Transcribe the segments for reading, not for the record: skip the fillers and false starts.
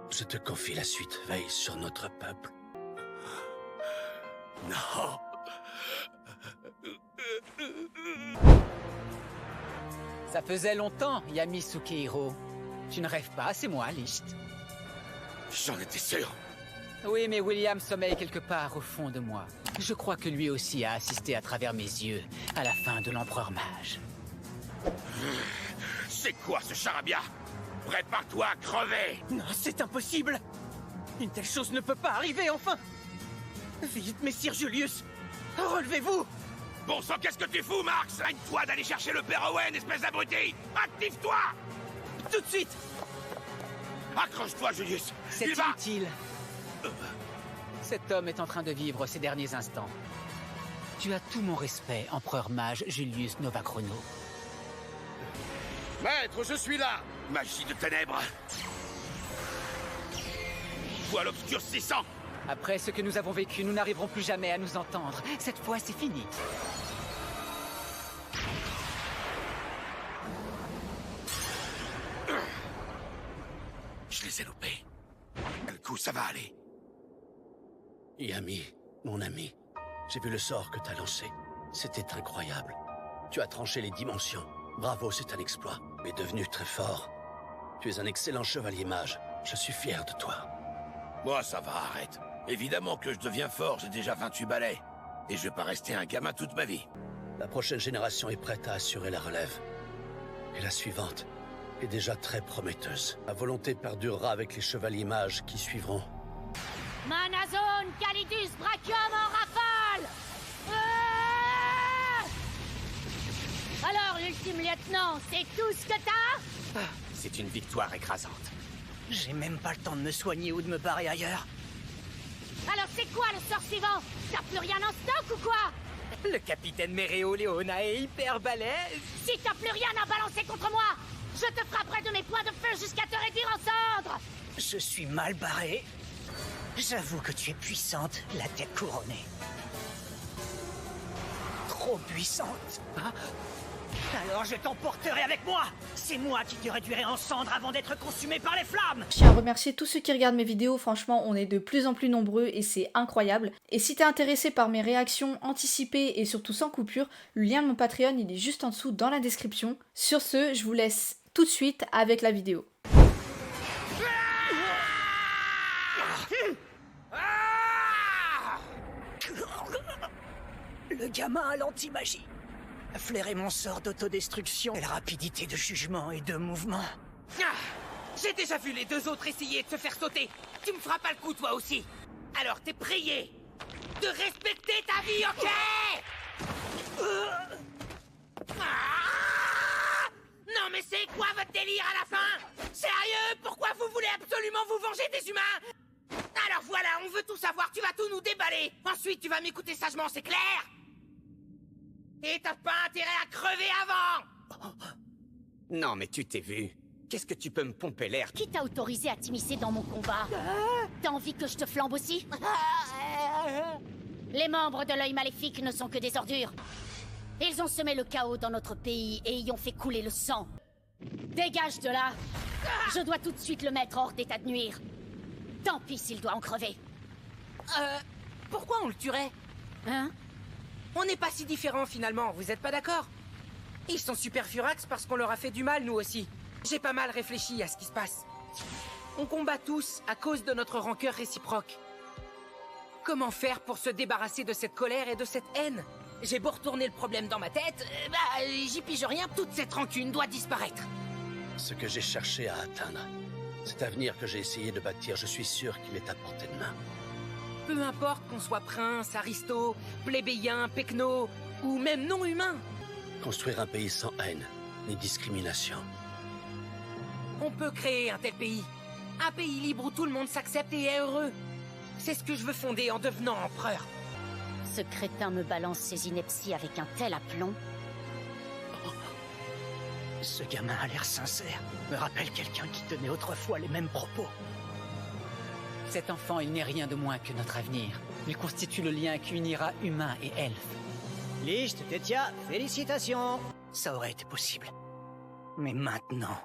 Je te confie la suite. Veille sur notre peuple. Non. Ça faisait longtemps, Yami Sukehiro. Tu ne rêves pas, c'est moi, Licht. J'en étais sûr. Oui, mais William sommeille quelque part au fond de moi. Je crois que lui aussi a assisté à travers mes yeux à la fin de l'Empereur Mage. C'est quoi ce charabia? Prépare-toi à crever! Non, c'est impossible! Une telle chose ne peut pas arriver, enfin! Vite, messire Julius! Relevez-vous! Bon sang, qu'est-ce que tu fous, Marx? Règne-toi d'aller chercher le père Owen, espèce d'abruti! Active-toi! Tout de suite! Accroche-toi, Julius! C'est Il va! inutile. Cet homme est en train de vivre ses derniers instants. Tu as tout mon respect, Empereur Mage Julius Novachrono. Maître, je suis là! Magie de ténèbres! Voile obscurcissant! Après ce que nous avons vécu, nous n'arriverons plus jamais à nous entendre. Cette fois, c'est fini. Je les ai loupés. Quel coup ça va aller? Yami, mon ami, j'ai vu le sort que t'as lancé. C'était incroyable. Tu as tranché les dimensions. Bravo, c'est un exploit. Tu es devenu très fort. Tu es un excellent chevalier mage. Je suis fier de toi. Moi, ça va, arrête. Évidemment que je deviens fort, j'ai déjà 28 balais. Et je vais pas rester un gamin toute ma vie. La prochaine génération est prête à assurer la relève. Et la suivante est déjà très prometteuse. La volonté perdurera avec les chevaliers mages qui suivront. Manazone, Calidus, Brachium en rafale! Alors, l'ultime lieutenant, c'est tout ce que t'as? C'est une victoire écrasante. J'ai même pas le temps de me soigner ou de me barrer ailleurs. Alors c'est quoi le sort suivant? T'as plus rien en stock ou quoi? Le capitaine Mereo Leona est hyper balèze. Si t'as plus rien à balancer contre moi, je te frapperai de mes poings de feu jusqu'à te réduire en cendres! Je suis mal barré. J'avoue que tu es puissante, la tête couronnée. Trop puissante. Hein? Alors je t'emporterai avec moi. C'est moi qui te réduirai en cendres avant d'être consumé par les flammes. Je tiens à remercier tous ceux qui regardent mes vidéos, franchement on est de plus en plus nombreux et c'est incroyable. Et si t'es intéressé par mes réactions anticipées et surtout sans coupure, le lien de mon Patreon il est juste en dessous dans la description. Sur ce, je vous laisse tout de suite avec la vidéo. Le gamin a l'anti-magie. Flairer mon sort d'autodestruction et la rapidité de jugement et de mouvement. J'ai déjà vu les deux autres essayer de se faire sauter. Tu me feras pas le coup, toi aussi. Alors t'es prié de respecter ta vie, ok? Non mais c'est quoi votre délire à la fin? Sérieux? Pourquoi vous voulez absolument vous venger des humains? Alors voilà, on veut tout savoir, tu vas tout nous déballer. Ensuite tu vas m'écouter sagement, c'est clair? Et t'as pas intérêt à crever avant! Non mais tu t'es vu. Qu'est-ce que tu peux me pomper l'air? Qui t'a autorisé à t'immiscer dans mon combat? T'as envie que je te flambe aussi? Les membres de l'œil maléfique ne sont que des ordures. Ils ont semé le chaos dans notre pays et y ont fait couler le sang. Dégage de là! Je dois tout de suite le mettre hors d'état de nuire. Tant pis s'il doit en crever. Pourquoi on le tuerait? Hein? On n'est pas si différents finalement, vous êtes pas d'accord? Ils sont super furax parce qu'on leur a fait du mal, nous aussi. J'ai pas mal réfléchi à ce qui se passe. On combat tous à cause de notre rancœur réciproque. Comment faire pour se débarrasser de cette colère et de cette haine? J'ai beau retourner le problème dans ma tête, j'y pige rien, toute cette rancune doit disparaître. Ce que j'ai cherché à atteindre, cet avenir que j'ai essayé de bâtir, je suis sûr qu'il est à portée de main. Peu importe qu'on soit prince, aristo, plébéien, pecno, ou même non humain. Construire un pays sans haine, ni discrimination. On peut créer un tel pays. Un pays libre où tout le monde s'accepte et est heureux. C'est ce que je veux fonder en devenant empereur. Ce crétin me balance ses inepties avec un tel aplomb. Ce gamin a l'air sincère. Me rappelle quelqu'un qui tenait autrefois les mêmes propos. Cet enfant, il n'est rien de moins que notre avenir. Il constitue le lien qui unira humains et elfes. Licht, Tetia, félicitations. Ça aurait été possible. Mais maintenant,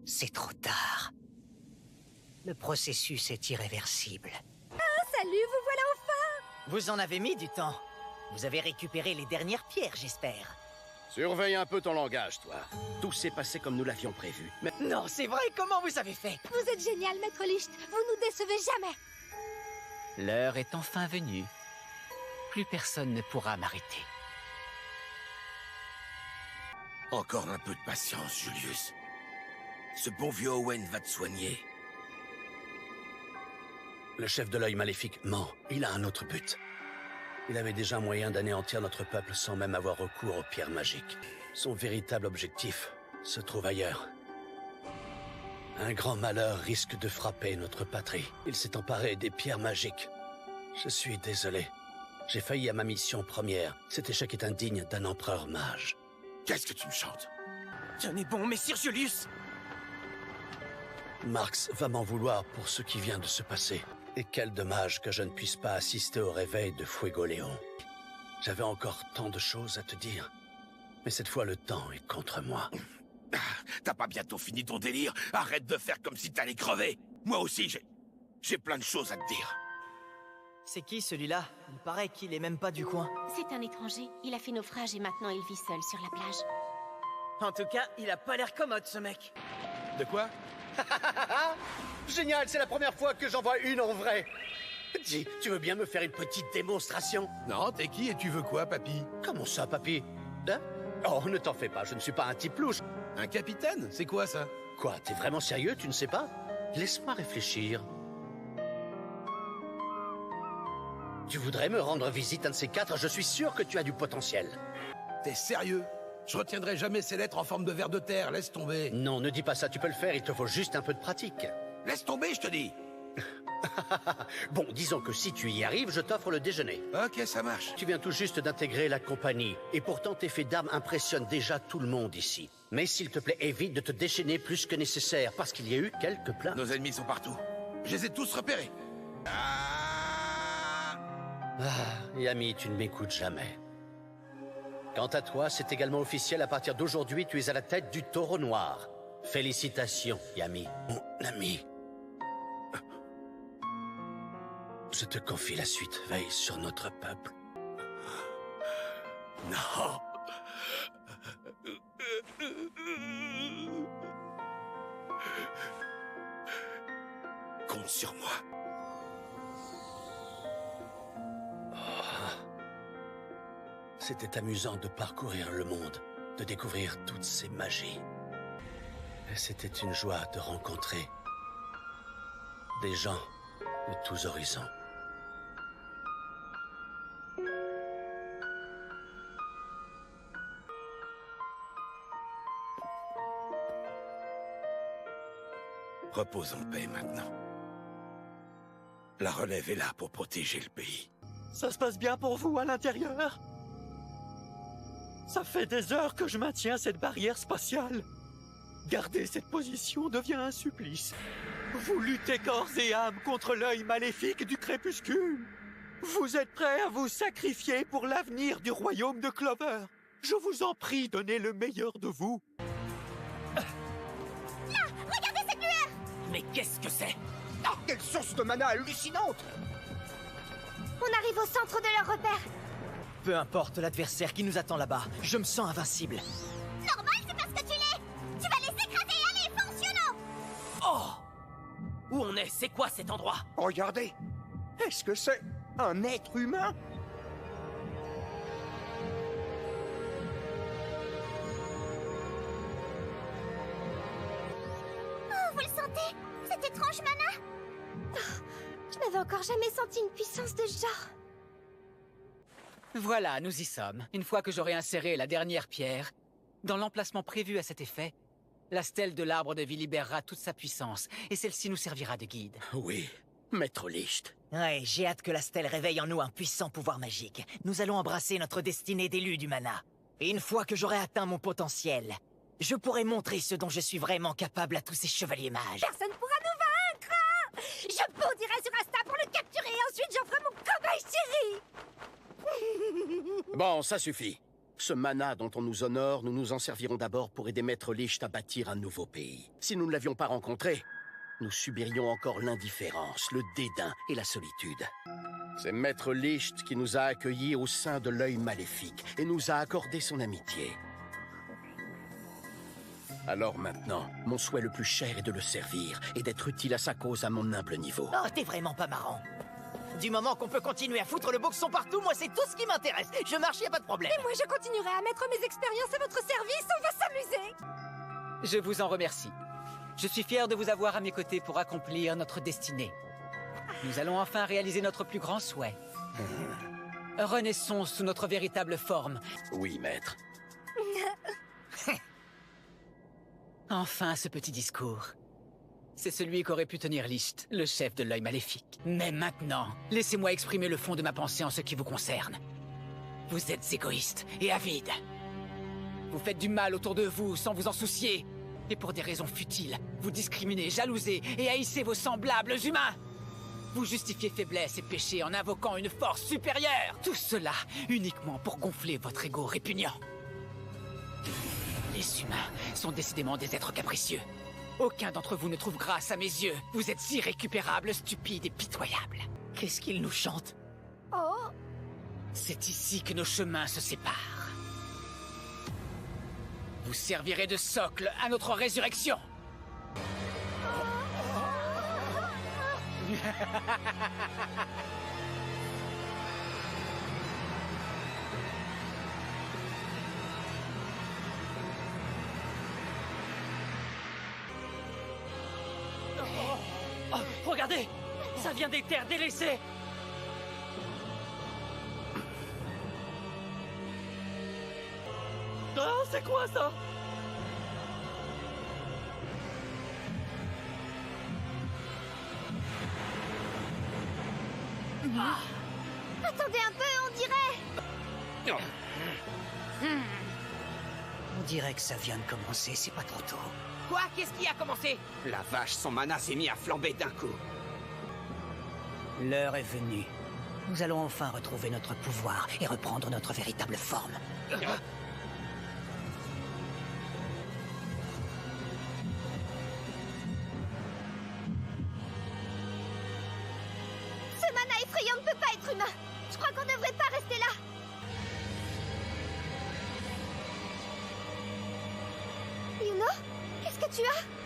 c'est trop tard. Le processus est irréversible. Salut, vous voilà enfin! Vous en avez mis du temps. Vous avez récupéré les dernières pierres, j'espère. Surveille un peu ton langage, toi. Tout s'est passé comme nous l'avions prévu. Mais Non, c'est vrai, comment vous avez fait? Vous êtes génial, Maître Licht. Vous nous décevez jamais. L'heure est enfin venue. Plus personne ne pourra m'arrêter. Encore un peu de patience, Julius. Ce bon vieux Owen va te soigner. le chef de l'œil maléfique ment. Il a un autre but. Il avait déjà moyen d'anéantir notre peuple sans même avoir recours aux pierres magiques. Son véritable objectif se trouve ailleurs. Un grand malheur risque de frapper notre patrie. Il s'est emparé des pierres magiques. Je suis désolé. J'ai failli à ma mission première. Cet échec est indigne d'un empereur mage. Qu'est-ce que tu me chantes? Tenez bon, messire Julius! Marx va m'en vouloir pour ce qui vient de se passer. Et quel dommage que je ne puisse pas assister au réveil de Fuego Léon. J'avais encore tant de choses à te dire. Mais cette fois, le temps est contre moi. T'as pas bientôt fini ton délire? Arrête de faire comme si t'allais crever. Moi aussi, j'ai plein de choses à te dire. C'est qui celui-là? Il paraît qu'il est même pas du coin. C'est un étranger. Il a fait naufrage et maintenant il vit seul sur la plage. En tout cas, il a pas l'air commode ce mec. De quoi? Génial, c'est la première fois que j'en vois une en vrai. Dis, tu veux bien me faire une petite démonstration? Non, t'es qui et tu veux quoi, papy? Comment ça, papy? Hein? Oh, ne t'en fais pas, je ne suis pas un type louche. Un capitaine? C'est quoi ça? Quoi, t'es vraiment sérieux, tu ne sais pas? Laisse-moi réfléchir. Tu voudrais me rendre visite un de ces quatre? Je suis sûr que tu as du potentiel. T'es sérieux? Je retiendrai jamais ces lettres en forme de vers de terre, laisse tomber. Non, ne dis pas ça, tu peux le faire, il te faut juste un peu de pratique. Laisse tomber, je te dis. Bon, disons que si tu y arrives, je t'offre le déjeuner. Ok, ça marche. Tu viens tout juste d'intégrer la compagnie, et pourtant tes faits d'armes impressionnent déjà tout le monde ici. Mais s'il te plaît, évite de te déchaîner plus que nécessaire, parce qu'il y a eu quelques plaintes. Nos ennemis sont partout. Je les ai tous repérés. Ah, Yami, tu ne m'écoutes jamais. Quant à toi, c'est également officiel, à partir d'aujourd'hui, tu es à la tête du Taureau Noir. Félicitations, Yami. Mon ami. Je te confie la suite. Veille sur notre peuple. Non. Compte sur moi. C'était amusant de parcourir le monde, de découvrir toutes ces magies. Et c'était une joie de rencontrer des gens de tous horizons. Repose en paix maintenant. La relève est là pour protéger le pays. Ça se passe bien pour vous à l'intérieur? Ça fait des heures que je maintiens cette barrière spatiale. Garder cette position devient un supplice. Vous luttez corps et âme contre l'œil maléfique du crépuscule. Vous êtes prêts à vous sacrifier pour l'avenir du royaume de Clover. Je vous en prie, donnez le meilleur de vous. Là, regardez cette lueur! Mais qu'est-ce que c'est? Ah, quelle source de mana hallucinante! On arrive au centre de leur repère. Peu importe l'adversaire qui nous attend là-bas, je me sens invincible. Normal, c'est parce que tu l'es. Tu vas les écraser, allez, fonce, Yono! Oh! Où on est? C'est quoi cet endroit? Regardez! Est-ce que c'est un être humain? Oh, vous le sentez? Cet étrange mana? Oh, je n'avais encore jamais senti une puissance de ce genre. Voilà, nous y sommes. Une fois que j'aurai inséré la dernière pierre, dans l'emplacement prévu à cet effet, la stèle de l'arbre de vie libérera toute sa puissance, et celle-ci nous servira de guide. Oui, Maître Licht. Ouais, j'ai hâte que la stèle réveille en nous un puissant pouvoir magique. Nous allons embrasser notre destinée d'élu du mana. Et une fois que j'aurai atteint mon potentiel, je pourrai montrer ce dont je suis vraiment capable à tous ces chevaliers mages. Personne pourra nous vaincre! Je bondirai sur Asta pour le capturer et ensuite j'en ferai mon cobaye chéri! Bon, ça suffit. Ce mana dont on nous honore, nous nous en servirons d'abord pour aider Maître Licht à bâtir un nouveau pays. Si nous ne l'avions pas rencontré, nous subirions encore l'indifférence, le dédain et la solitude. C'est Maître Licht qui nous a accueillis au sein de l'œil maléfique et nous a accordé son amitié. Alors maintenant, mon souhait le plus cher est de le servir et d'être utile à sa cause à mon humble niveau. Oh, t'es vraiment pas marrant. Du moment qu'on peut continuer à foutre le boxon partout, moi c'est tout ce qui m'intéresse. Je marche, y a pas de problème. Et moi je continuerai à mettre mes expériences à votre service, on va s'amuser. Je vous en remercie. Je suis fier de vous avoir à mes côtés pour accomplir notre destinée. Nous allons enfin réaliser notre plus grand souhait. Renaissons sous notre véritable forme. Oui, maître. Enfin, ce petit discours. C'est celui qu'aurait pu tenir Licht, le chef de l'œil maléfique. Mais maintenant, laissez-moi exprimer le fond de ma pensée en ce qui vous concerne. Vous êtes égoïste et avide. Vous faites du mal autour de vous sans vous en soucier. Et pour des raisons futiles, vous discriminez, jalousez et haïssez vos semblables humains. Vous justifiez faiblesse et péché en invoquant une force supérieure. Tout cela uniquement pour gonfler votre ego répugnant. Les humains sont décidément des êtres capricieux. Aucun d'entre vous ne trouve grâce à mes yeux. Vous êtes irrécupérables, stupides et pitoyables. Qu'est-ce qu'il nous chante? Oh, C'est ici que nos chemins se séparent. Vous servirez de socle à notre résurrection. Oh, regardez! Ça vient des terres délaissées! Oh, c'est quoi ça? attendez un peu, on dirait. On dirait que ça vient de commencer, c'est pas trop tôt. Quoi? Qu'est-ce qui a commencé? La vache, son mana s'est mis à flamber d'un coup. L'heure est venue. Nous allons enfin retrouver notre pouvoir et reprendre notre véritable forme. Ce mana effrayant ne peut pas être humain. Je crois qu'on ne devrait pas rester là. Yuno, qu'est-ce que tu as?